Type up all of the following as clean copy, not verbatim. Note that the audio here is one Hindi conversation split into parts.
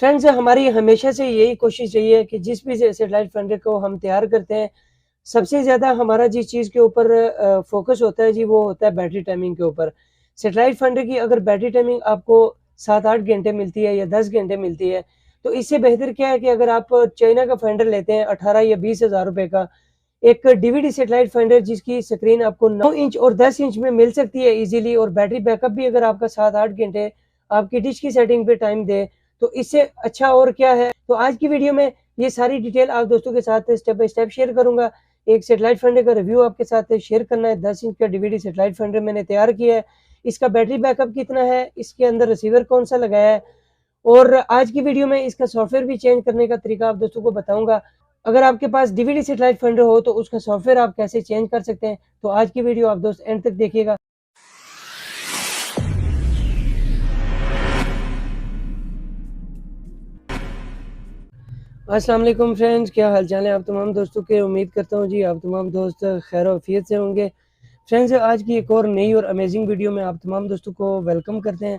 फ्रेंड्स, हमारी हमेशा से यही कोशिश रही है कि जिस भी सेटेलाइट फाइंडर को हम तैयार करते हैं, सबसे ज़्यादा हमारा जिस चीज़ के ऊपर फोकस होता है जी, वो होता है बैटरी टाइमिंग के ऊपर। सेटेलाइट फाइंडर की अगर बैटरी टाइमिंग आपको 7-8 घंटे मिलती है या 10 घंटे मिलती है, तो इससे बेहतर क्या है कि अगर आप चाइना का फाइंडर लेते हैं 18 या 20 हज़ार रुपए का, एक डीवीडी सेटेलाइट फाइंडर जिसकी स्क्रीन आपको 9 इंच और 10 इंच में मिल सकती है इजीली, और बैटरी बैकअप भी अगर आपका 7-8 घंटे आपकी डिश की सेटिंग पे टाइम दे, तो इससे अच्छा और क्या है। तो आज की वीडियो में ये सारी डिटेल आप दोस्तों के साथ स्टेप बाय स्टेप शेयर करूंगा। एक सेटेलाइट फाइंडर का रिव्यू आपके साथ शेयर करना है। 10 इंच का डीवीडी सेटेलाइट फाइंडर मैंने तैयार किया है। इसका बैटरी बैकअप कितना है, इसके अंदर रिसीवर कौन सा लगाया है, और आज की वीडियो में इसका सॉफ्टवेयर भी चेंज करने का तरीका आप दोस्तों को बताऊंगा। अगर आपके पास डीवीडी सेटेलाइट फाइंडर हो तो उसका सॉफ्टवेयर आप कैसे चेंज कर सकते हैं। तो आज की वीडियो आप दोस्त एंड तक देखिएगा। अस्सलाम वालेकुम फ्रेंड्स, क्या हाल चाल है आप तमाम दोस्तों के। उम्मीद करता हूँ जी आप तमाम दोस्त खैर वफियत से होंगे। फ्रेंड्स, आज की एक और नई और अमेजिंग वीडियो में आप तमाम दोस्तों को वेलकम करते हैं।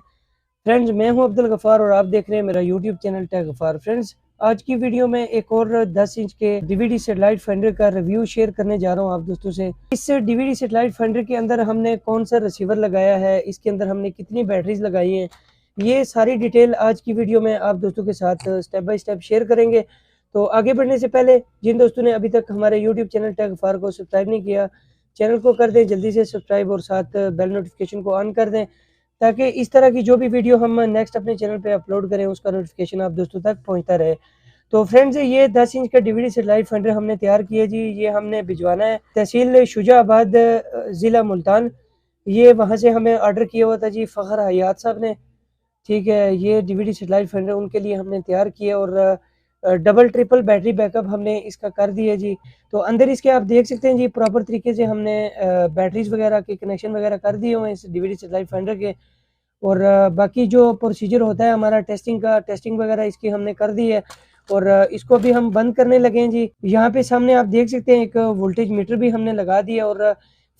फ्रेंड्स, मैं हूं अब्दुल गफ़ार और आप देख रहे हैं मेरा YouTube channel tech Gaffar. Friends, आज की वीडियो में एक और 10 इंच के डीवीडी सेटेलाइट फाइंडर का रिव्यू शेयर करने जा रहा हूं आप दोस्तों से। इस डीवीडी सेटेलाइट फाइंडर के अंदर हमने कौन सा रिसीवर लगाया है, इसके अंदर हमने कितनी बैटरीज लगाई हैं, ये सारी डिटेल आज की वीडियो में आप दोस्तों के साथ स्टेप बाय स्टेप शेयर करेंगे। तो आगे बढ़ने से पहले जिन दोस्तों ने अभी तक हमारे यूट्यूब चैनल टेक गफ़ार को सब्सक्राइब नहीं किया, चैनल को कर दें जल्दी से सब्सक्राइब और साथ बेल नोटिफिकेशन को ऑन कर दें, ताकि इस तरह की जो भी वीडियो हम नेक्स्ट अपने चैनल पे अपलोड करें उसका नोटिफिकेशन आप दोस्तों तक पहुंचता रहे। तो फ्रेंड्स, ये 10 इंच का डीवीडी सेटेलाइट फाइंडर हमने तैयार किया जी। ये हमने भिजवाना है तहसील शुजाबाद, ज़िला मुल्तान। ये वहाँ से हमें ऑर्डर किया हुआ था जी फ़खर हयात साहब ने। ठीक है, ये डीवीडी सेटेलाइट फाइंडर उनके लिए हमने तैयार किया, और डबल ट्रिपल बैटरी बैकअप हमने इसका कर दिया जी। तो अंदर इसके आप देख सकते हैं जी, प्रॉपर तरीके से हमने बैटरीज वगैरह के कनेक्शन वगैरह कर दिए हुए हैं इस डीवीडी सेटेलाइट फाइंडर के। और बाकी जो प्रोसीजर होता है हमारा टेस्टिंग का, टेस्टिंग वगैरह इसकी हमने कर दी है, और इसको भी हम बंद करने लगे हैं जी। यहाँ पे सामने आप देख सकते हैं एक वोल्टेज मीटर भी हमने लगा दिया, और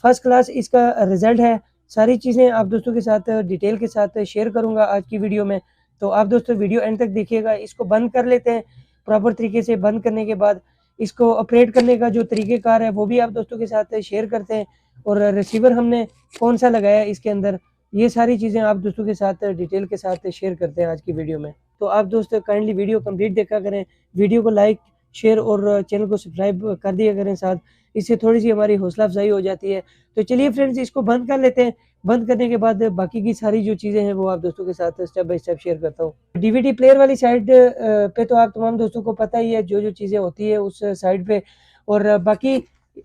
फर्स्ट क्लास इसका रिजल्ट है। सारी चीज़ें आप दोस्तों के साथ डिटेल के साथ शेयर करूँगा आज की वीडियो में। तो आप दोस्तों वीडियो एंड तक देखिएगा। इसको बंद कर लेते हैं। प्रॉपर तरीके से बंद करने के बाद इसको ऑपरेट करने का जो तरीक़ेकार है वो भी आप दोस्तों के साथ शेयर करते हैं, और रिसीवर हमने कौन सा लगाया है इसके अंदर, ये सारी चीज़ें आप दोस्तों के साथ डिटेल के साथ शेयर करते हैं आज की वीडियो में। तो आप दोस्त काइंडली वीडियो कंप्लीट देखा करें, वीडियो को लाइक शेयर और चैनल को सब्सक्राइब कर दिया करें साथ, इससे थोड़ी सी हमारी हौसला अफजाई हो जाती है। तो चलिए फ्रेंड्स, इसको बंद कर लेते हैं। बंद करने के बाद बाकी की सारी जो चीज़ें हैं वो आप दोस्तों के साथ स्टेप बाय स्टेप शेयर करता हूँ। डीवीडी प्लेयर वाली साइड पे तो आप तमाम दोस्तों को पता ही है जो जो चीज़ें होती है उस साइड पे। और बाकी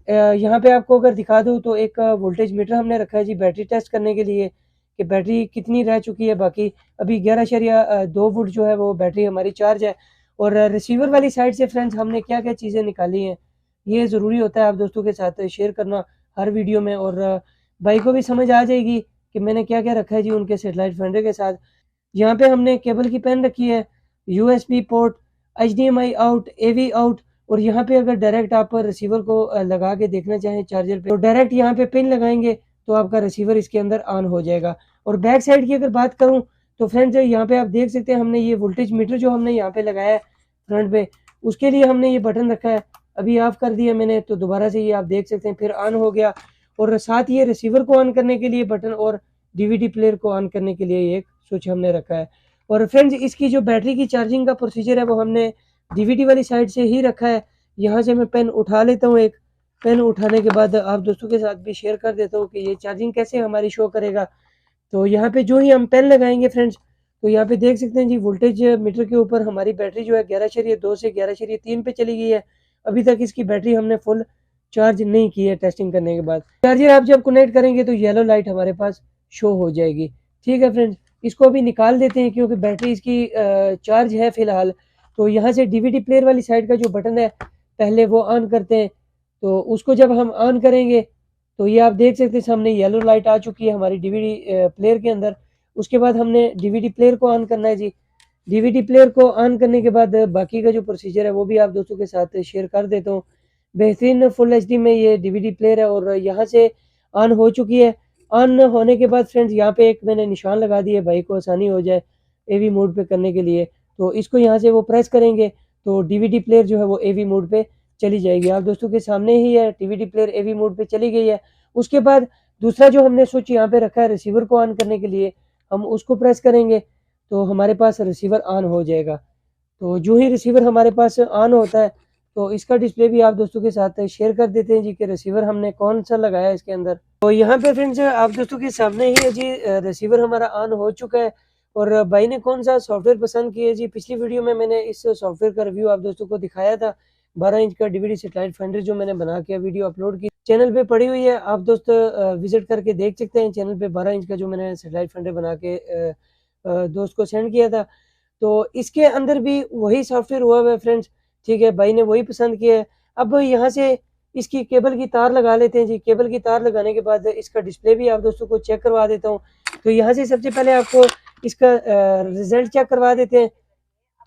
यहाँ पे आपको अगर दिखा दूँ तो एक वोल्टेज मीटर हमने रखा है जी बैटरी टेस्ट करने के लिए, कि बैटरी कितनी रह चुकी है। बाकी अभी 11.2 वोल्ट जो है वो बैटरी हमारी चार्ज है। और रिसीवर वाली साइड से फ्रेंड्स हमने क्या क्या चीज़ें निकाली हैं, ये ज़रूरी होता है आप दोस्तों के साथ शेयर करना हर वीडियो में, और भाई को भी समझ आ जाएगी कि मैंने क्या क्या रखा है जी उनके सेटेलाइट फाइंडर के साथ। यहाँ पे हमने केबल की पेन रखी है, यूएसबी पोर्ट, एचडीएमआई आउट, एवी आउट, और यहाँ पे अगर डायरेक्ट आप रिसीवर को लगा के देखना चाहें चार्जर पे, तो डायरेक्ट यहाँ पे पिन लगाएंगे तो आपका रिसीवर इसके अंदर ऑन हो जाएगा। और बैक साइड की अगर बात करूँ तो फ्रेंड्स, यहाँ पे आप देख सकते हैं हमने ये वोल्टेज मीटर जो हमने यहाँ पे लगाया है फ्रंट पे, उसके लिए हमने ये बटन रखा है। अभी ऑफ कर दिया मैंने, तो दोबारा से ये आप देख सकते हैं फिर ऑन हो गया। और साथ ये रिसीवर को ऑन करने के लिए बटन, और डीवीडी प्लेयर को ऑन करने के लिए एक स्विच हमने रखा है। और फ्रेंड्स, इसकी जो बैटरी की चार्जिंग का प्रोसीजर है वो हमने डीवीडी वाली साइड से ही रखा है। यहाँ से मैं पेन उठा लेता हूँ, एक पेन उठाने के बाद आप दोस्तों के साथ भी शेयर कर देता हूँ कि ये चार्जिंग कैसे हमारी शो करेगा। तो यहाँ पे जो ही हम पेन लगाएंगे फ्रेंड्स, तो यहाँ पे देख सकते हैं जी वोल्टेज मीटर के ऊपर हमारी बैटरी जो है 11.2 से 11.3 पे चली गई है। अभी तक इसकी बैटरी हमने फुल चार्ज नहीं की है टेस्टिंग करने के बाद। चार्जर आप जब कनेक्ट करेंगे तो येलो लाइट हमारे पास शो हो जाएगी। ठीक है फ्रेंड्स, इसको अभी निकाल देते हैं क्योंकि बैटरी इसकी चार्ज है फिलहाल। तो यहाँ से डीवीडी प्लेयर वाली साइड का जो बटन है पहले वो ऑन करते हैं। तो उसको जब हम ऑन करेंगे तो ये आप देख सकते हैं सामने येलो लाइट आ चुकी है हमारी डीवीडी प्लेयर के अंदर। उसके बाद हमने डीवीडी प्लेयर को ऑन करना है जी। डीवीडी प्लेयर को ऑन करने के बाद बाकी का जो प्रोसीजर है वो भी आप दोस्तों के साथ शेयर कर देता हूँ। बेहतरीन फुल एचडी में ये डीवीडी प्लेयर है, और यहाँ से ऑन हो चुकी है। ऑन होने के बाद फ्रेंड्स यहाँ पे एक मैंने निशान लगा दिया भाई को आसानी हो जाए एवी मोड पे करने के लिए। तो इसको यहाँ से वो प्रेस करेंगे तो डीवीडी प्लेयर जो है वो एवी मोड पे चली जाएगी। आप दोस्तों के सामने ही है डीवीडी प्लेयर एवी मोड पे चली गई है। उसके बाद दूसरा जो हमने स्विच यहाँ पे रखा है रिसीवर को ऑन करने के लिए, हम उसको प्रेस करेंगे तो हमारे पास रिसीवर ऑन हो जाएगा। तो जो ही रिसीवर हमारे पास ऑन होता है तो इसका डिस्प्ले भी आप दोस्तों के साथ शेयर कर देते हैं जी कि रिसीवर हमने कौन सा लगाया है इसके अंदर। तो यहाँ पे फ्रेंड्स आप दोस्तों के सामने ही है जी रिसीवर हमारा ऑन हो चुका है। और भाई ने कौन सा सॉफ्टवेयर पसंद किया जी, पिछली वीडियो में मैंने इस सॉफ्टवेयर का रिव्यू आप दोस्तों को दिखाया था। 12 इंच का डीवीडी सेटेलाइट फाइंडर जो मैंने बना के वीडियो अपलोड की चैनल पे पड़ी हुई है, आप दोस्त विजिट करके देख सकते हैं चैनल पे। 12 इंच का जो मैंने सेटेलाइट फाइंडर बना के दोस्त को सेंड किया था, तो इसके अंदर भी वही सॉफ्टवेयर हुआ हुआ है फ्रेंड्स। ठीक है, भाई ने वही पसंद किया है। अब यहाँ से इसकी केबल की तार लगा लेते हैं जी। केबल की तार लगाने के बाद इसका डिस्प्ले भी आप दोस्तों को चेक करवा देता हूँ। तो यहाँ से सबसे पहले आपको इसका रिजल्ट चेक करवा देते हैं।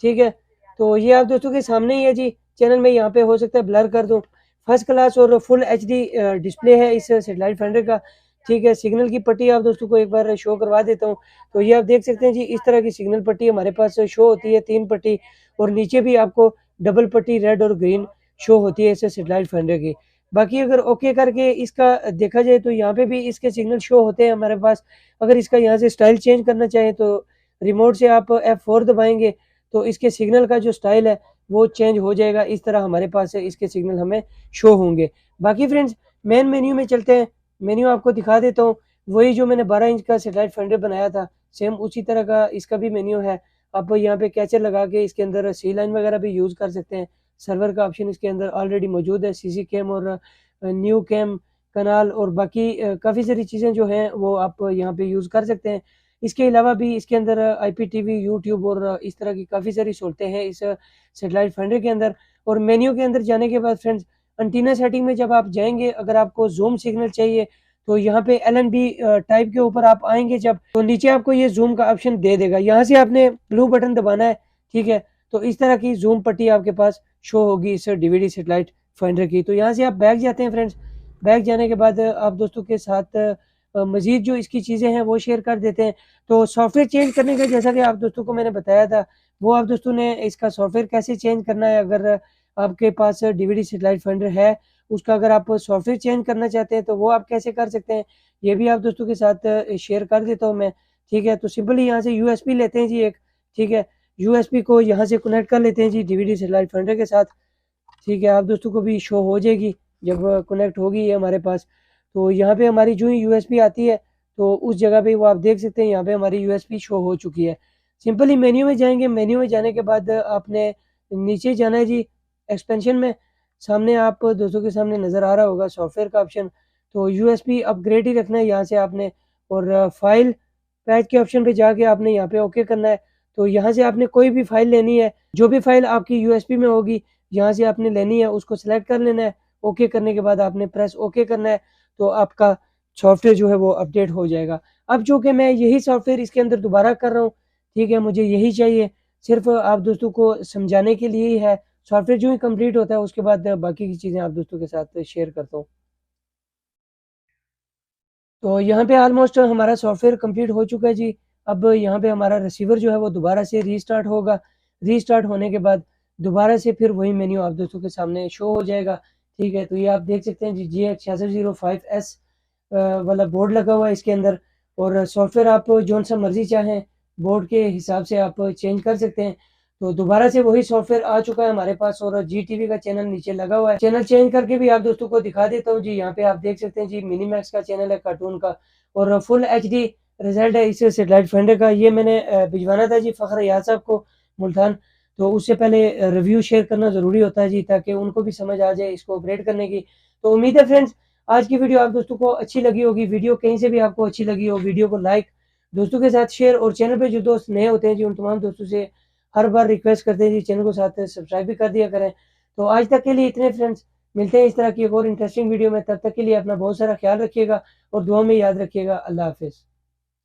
ठीक है, तो ये आप दोस्तों के सामने ही है जी। चैनल में यहाँ पे हो सकता है ब्लर कर दूँ। फर्स्ट क्लास और फुल एचडी डिस्प्ले है इस सेटेलाइट फाइंडर का। ठीक है, सिग्नल की पट्टी आप दोस्तों को एक बार शो करवा देता हूँ। तो ये आप देख सकते हैं जी, इस तरह की सिग्नल पट्टी हमारे पास शो होती है, 3 पट्टी, और नीचे भी आपको डबल पट्टी रेड और ग्रीन शो होती है इस सेटेलाइट फाइंडर की। बाकी अगर ओके करके इसका देखा जाए तो यहाँ पे भी इसके सिग्नल शो होते हैं हमारे पास। अगर इसका यहाँ से स्टाइल चेंज करना चाहें तो रिमोट से आप F4 दबाएंगे तो इसके सिग्नल का जो स्टाइल है वो चेंज हो जाएगा। इस तरह हमारे पास है इसके सिग्नल हमें शो होंगे। बाकी फ्रेंड्स मेन मेन्यू में चलते हैं, मेन्यू आपको दिखा देता हूँ। वही जो मैंने 12 इंच का सेटेलाइट फाइंडर बनाया था सेम उसी तरह का इसका भी मेन्यू है। आप यहाँ पे कैचर लगा के इसके अंदर सी लाइन वगैरह भी यूज़ कर सकते हैं। सर्वर का ऑप्शन इसके अंदर ऑलरेडी मौजूद है, सीसी कैम और न्यू कैम कनाल और बाकी काफ़ी सारी चीज़ें जो हैं वो आप यहाँ पे यूज़ कर सकते हैं। इसके अलावा भी इसके अंदर IPTV, यूट्यूब और इस तरह की काफ़ी सारी सहूलतें हैं इस सेटेलाइट फाइंडर के अंदर। और मेन्यू के अंदर जाने के बाद फ्रेंड्स एंटीना सेटिंग में जब आप जाएंगे, अगर आपको जूम सिग्नल चाहिए तो यहाँ पे LNB टाइप के ऊपर आप आएंगे जब, तो नीचे आपको ये जूम का ऑप्शन दे देगा। यहाँ से आपने ब्लू बटन दबाना है। ठीक है, तो इस तरह की जूम पट्टी आपके पास शो होगी इस डीवीडी सेटेलाइट फाइंडर की। तो यहाँ से आप बैक जाते हैं फ्रेंड्स। बैक जाने के बाद आप दोस्तों के साथ मजीद जो इसकी चीज़ें हैं वो शेयर कर देते हैं। तो सॉफ्टवेयर चेंज करने का जैसा कि आप दोस्तों को मैंने बताया था, वो आप दोस्तों ने इसका सॉफ्टवेयर कैसे चेंज करना है, अगर आपके पास डीवीडी सेटेलाइट फाइंडर है उसका अगर आप सॉफ्टवेयर चेंज करना चाहते हैं तो वो आप कैसे कर सकते हैं, ये भी आप दोस्तों के साथ शेयर कर देता हूँ मैं। ठीक है, तो सिंपली यहाँ से USB लेते हैं जी एक। ठीक है, USB को यहाँ से कनेक्ट कर लेते हैं जी डीवीडी सेटेलाइट फाइंडर के साथ। ठीक है, आप दोस्तों को भी शो हो जाएगी जब कनेक्ट होगी ये हमारे पास। तो यहाँ पे हमारी जो ही USB आती है तो उस जगह पे वो आप देख सकते हैं यहाँ पे हमारी USB शो हो चुकी है। सिंपली मेन्यू में जाएंगे, मेन्यू में जाने के बाद आपने नीचे जाना है जी एक्सपेंशन में। सामने आप दोस्तों के सामने नज़र आ रहा होगा सॉफ्टवेयर का ऑप्शन। तो USB अपग्रेड ही रखना है यहाँ से आपने, और फाइल पैच के ऑप्शन पे जाके आपने यहाँ पे ओके करना है। तो यहाँ से आपने कोई भी फाइल लेनी है, जो भी फाइल आपकी USB में होगी यहाँ से आपने लेनी है उसको सिलेक्ट कर लेना है। ओके करने के बाद आपने प्रेस ओके करना है, तो आपका सॉफ्टवेयर जो है वो अपडेट हो जाएगा। अब जो कि मैं यही सॉफ्टवेयर इसके अंदर दोबारा कर रहा हूँ। ठीक है, मुझे यही चाहिए, सिर्फ आप दोस्तों को समझाने के लिए ही है। सॉफ्टवेयर जो ही कंप्लीट होता है उसके बाद बाकी की चीज़ें आप दोस्तों के साथ शेयर करता हूँ। तो यहाँ पे ऑलमोस्ट हमारा सॉफ्टवेयर कंप्लीट हो चुका है जी। अब यहाँ पे हमारा रिसीवर जो है वो दोबारा से रीस्टार्ट होगा। रीस्टार्ट होने के बाद दोबारा से फिर वही मेन्यू आप दोस्तों के सामने शो हो जाएगा। ठीक है, तो ये आप देख सकते हैं जी GX6605S वाला बोर्ड लगा हुआ है इसके अंदर। और सॉफ्टवेयर आप जौन सा मर्जी चाहें बोर्ड के हिसाब से आप चेंज कर सकते हैं। तो दोबारा से वही सॉफ्टवेयर आ चुका है हमारे पास और GTV का चैनल नीचे लगा हुआ है। चैनल चेंज करके भी आप दोस्तों को दिखा देता हूँ जी। यहाँ पे आप देख सकते हैं जी मिनीमैक्स का चैनल है कार्टून का, और फुल HD रिजल्ट है इस सेटेलाइट फाइंडर का। ये मैंने भिजवाना था जी फ़खर याद साहब को मुल्तान, तो उससे पहले रिव्यू शेयर करना ज़रूरी होता है जी, ताकि उनको भी समझ आ जाए इसको ऑपरेट करने की। तो उम्मीद है फ्रेंड्स आज की वीडियो आप दोस्तों को अच्छी लगी होगी। वीडियो कहीं से भी आपको अच्छी लगी हो, वीडियो को लाइक, दोस्तों के साथ शेयर, और चैनल पे जो दोस्त नए होते हैं जी उन तमाम दोस्तों से हर बार रिक्वेस्ट करते हैं जी चैनल को साथ सब्सक्राइब भी कर दिया करें। तो आज तक के लिए इतने फ्रेंड्स, मिलते हैं इस तरह की एक और इंटरेस्टिंग वीडियो में। तब तक के लिए अपना बहुत सारा ख्याल रखिएगा और दुआ में याद रखिएगा। अल्लाह हाफिज़।